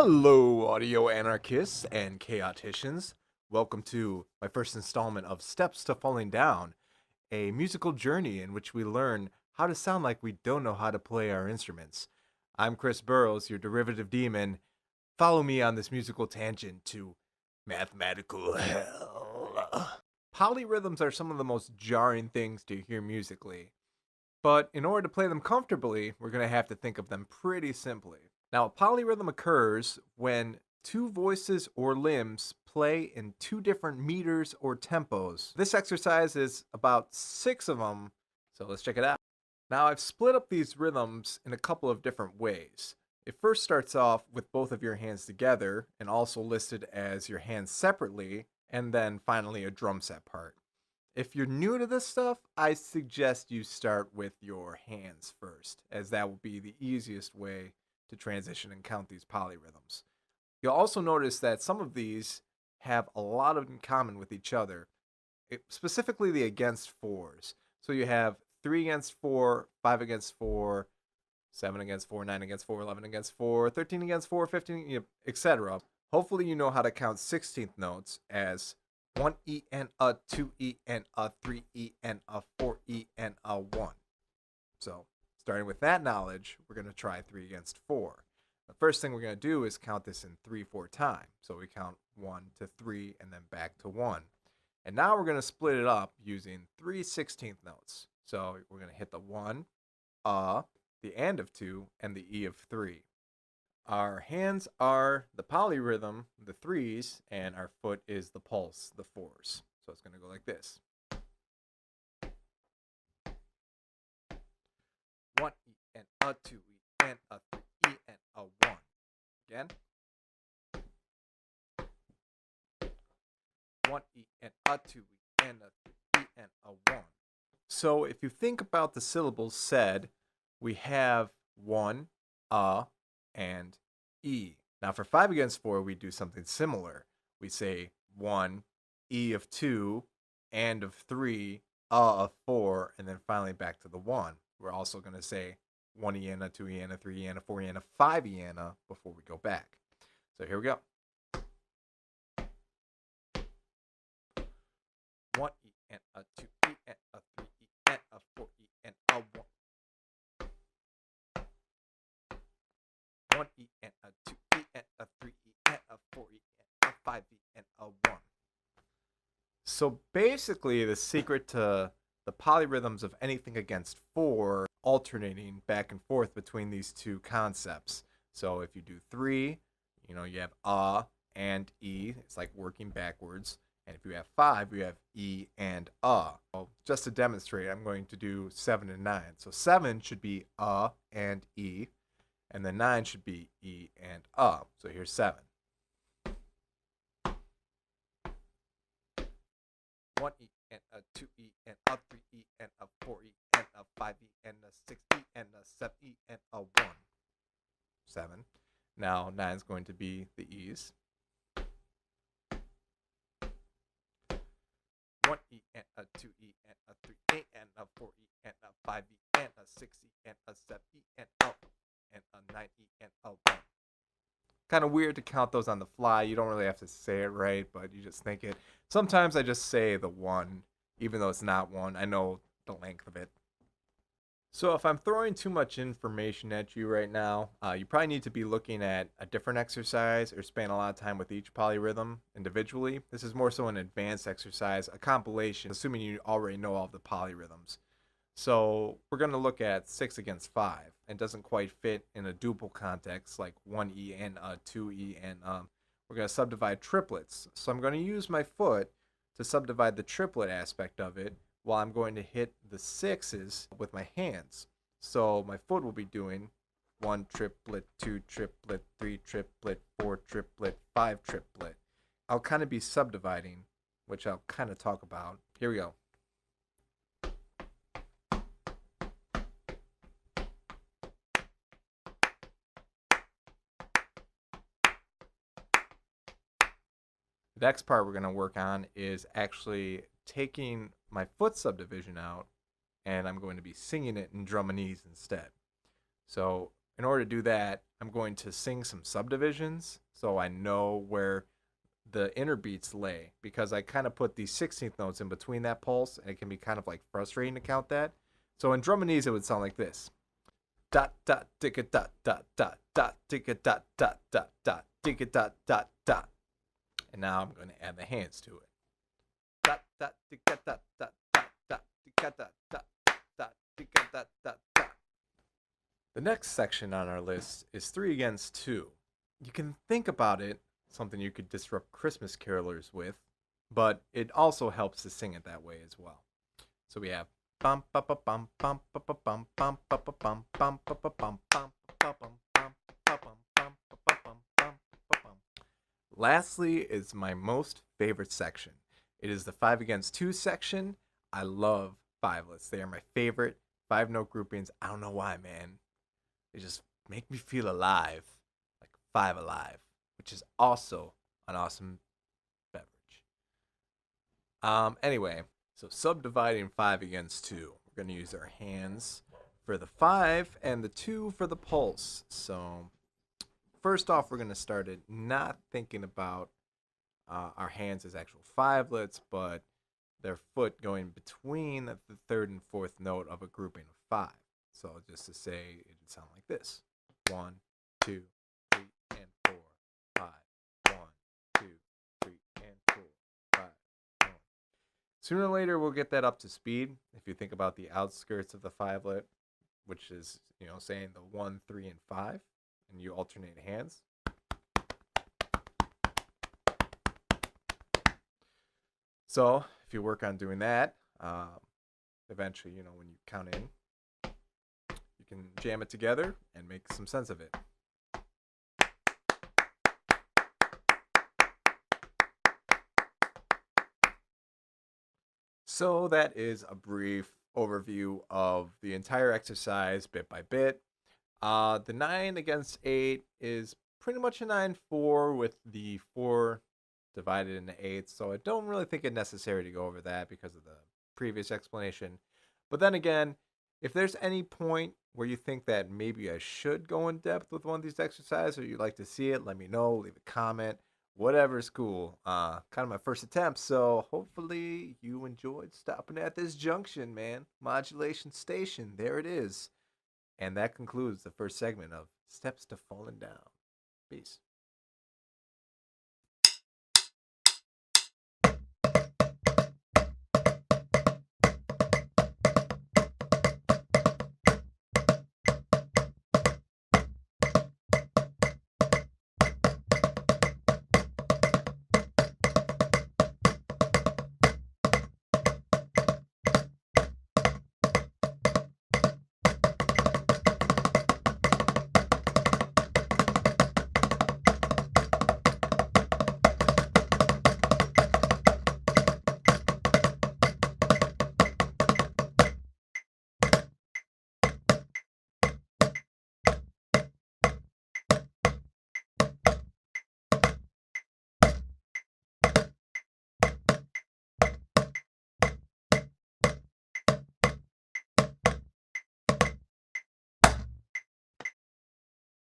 Hello, audio anarchists and chaoticians. Welcome to my first installment of Steps to Falling Down, a musical journey in which we learn how to sound like we don't know how to play our instruments. I'm Chris Burrows, your derivative demon. Follow me on this musical tangent to mathematical hell. Polyrhythms are some of the most jarring things to hear musically, but in order to play them comfortably, we're going to have to think of them pretty simply. Now, a polyrhythm occurs when two voices or limbs play in two different meters or tempos. This exercise is about 6 of them, so let's check it out. Now, I've split up these rhythms in a couple of different ways. It first starts off with both of your hands together and also listed as your hands separately, and then finally a drum set part. If you're new to this stuff, I suggest you start with your hands first, as that will be the easiest way to transition and count these polyrhythms. You'll also notice that some of these have a lot in common with each other, specifically the against fours. So you have 3 against 4, 5 against 4, 7 against 4, 9 against 4, 11 against 4, 13 against 4, 15, etc. Hopefully you know how to count 16th notes as 1 E and a 2 E and a 3 E and a 4 E and a 1. So starting with that knowledge, we're going to try 3 against 4. The first thing we're going to do is count this in 3/4 time. So we count 1 to 3 and then back to 1. And now we're going to split it up using 3 16th notes. So we're going to hit the 1, the and of 2, and the E of 3. Our hands are the polyrhythm, the 3s, and our foot is the pulse, the 4s. So it's going to go like this. 1 E and a 2 E and a 3 E and a 1. Again. 1 E and a 2 E and a 3 E and a 1. So if you think about the syllables said, we have 1, and E. Now for 5 against 4, we do something similar. We say 1, E of 2, and of 3, of 4, and then finally back to the 1. We're also going to say 1 E and a 2 E and a 3 E and a 4 E and a 5 E and a before we go back. So here we go. 1 E and a 2 E and a 3 E and a 4 E and a 1. 1 E and a 2 E and a 3 E and a 4 E and a 5 E and a 1. So basically the secret to the polyrhythms of anything against 4 alternating back and forth between these two concepts. So if you do 3, you have and E. It's like working backwards. And if you have 5, you have E and Well, just to demonstrate, I'm going to do 7 and 9. So 7 should be and E. And then 9 should be E and So here's 7. 1 E and a 2 E and a 3 E and a 4 E and a 5 E and a 6 E and a 7 E and a 1. 7. Now 9 is going to be the E's. 1 E and a 2 E and a 3 E and a 4 E and a 5 E and a 6 E and a 7 E and a 9 E and a 1. Kind of weird to count those on the fly. You don't really have to say it right, but you just think it. Sometimes I just say the 1, even though it's not 1. I know the length of it. So if I'm throwing too much information at you right now, you probably need to be looking at a different exercise or spend a lot of time with each polyrhythm individually. This is more so an advanced exercise, a compilation, assuming you already know all of the polyrhythms. So we're going to look at 6 against 5. It doesn't quite fit in a duple context like 1 E and 2 E and we're going to subdivide triplets. So I'm going to use my foot to subdivide the triplet aspect of it while I'm going to hit the 6s with my hands. So my foot will be doing 1 triplet, 2 triplet, 3 triplet, 4 triplet, 5 triplet. I'll kind of be subdividing, which I'll kind of talk about. Here we go. The next part we're going to work on is actually taking my foot subdivision out, and I'm going to be singing it in Drumanese instead. So in order to do that, I'm going to sing some subdivisions so I know where the inner beats lay, because I kind of put these 16th notes in between that pulse, and it can be kind of like frustrating to count that. So in druminese, it would sound like this: dot dot ticka dot dot dot dot ticka dot dot dot dot ticka dot dot dot. And now I'm going to add the hands to it. Dot dot ticka dot dot dot dot ticka dot dot dot ticka dot dot dot. The next section on our list is 3 against 2. You can think about it, something you could disrupt Christmas carolers with, but it also helps to sing it that way as well. So we have bum ba ba bum bum ba ba bum bum ba ba bum bum ba ba bum bum ba bum bum ba bum bum ba ba bum bum ba bum. Lastly is my most favorite section. It is the 5 against 2 section. I love fivelets. They are my favorite 5-note groupings. I don't know why, man. They just make me feel alive, like 5 Alive, which is also an awesome beverage. Anyway, so subdividing 5 against 2. We're going to use our hands for the 5 and the 2 for the pulse. So first off, we're going to start it not thinking about our hands as actual 5lets, but their foot going between the 3rd and 4th note of a grouping of 5. So just to say, it would sound like this: 1, 2, 3, and 4, 5. 1, 2, 3, and 4, 5. 1. Sooner or later, we'll get that up to speed. If you think about the outskirts of the 5-let, which is, saying the 1, 3, and 5, and you alternate hands. So if you work on doing that, eventually, when you count in, you can jam it together and make some sense of it. So that is a brief overview of the entire exercise bit by bit. The 9 against 8 is pretty much a 9-4 with the 4 divided into 8. So I don't really think it's necessary to go over that because of the previous explanation. But then again, if there's any point where you think that maybe I should go in depth with one of these exercises, or you'd like to see it, let me know. Leave a comment. Whatever's cool. Kind of my first attempt, so hopefully you enjoyed stopping at this junction, man. Modulation station. There it is. And that concludes the first segment of Steps to Falling Down. Peace.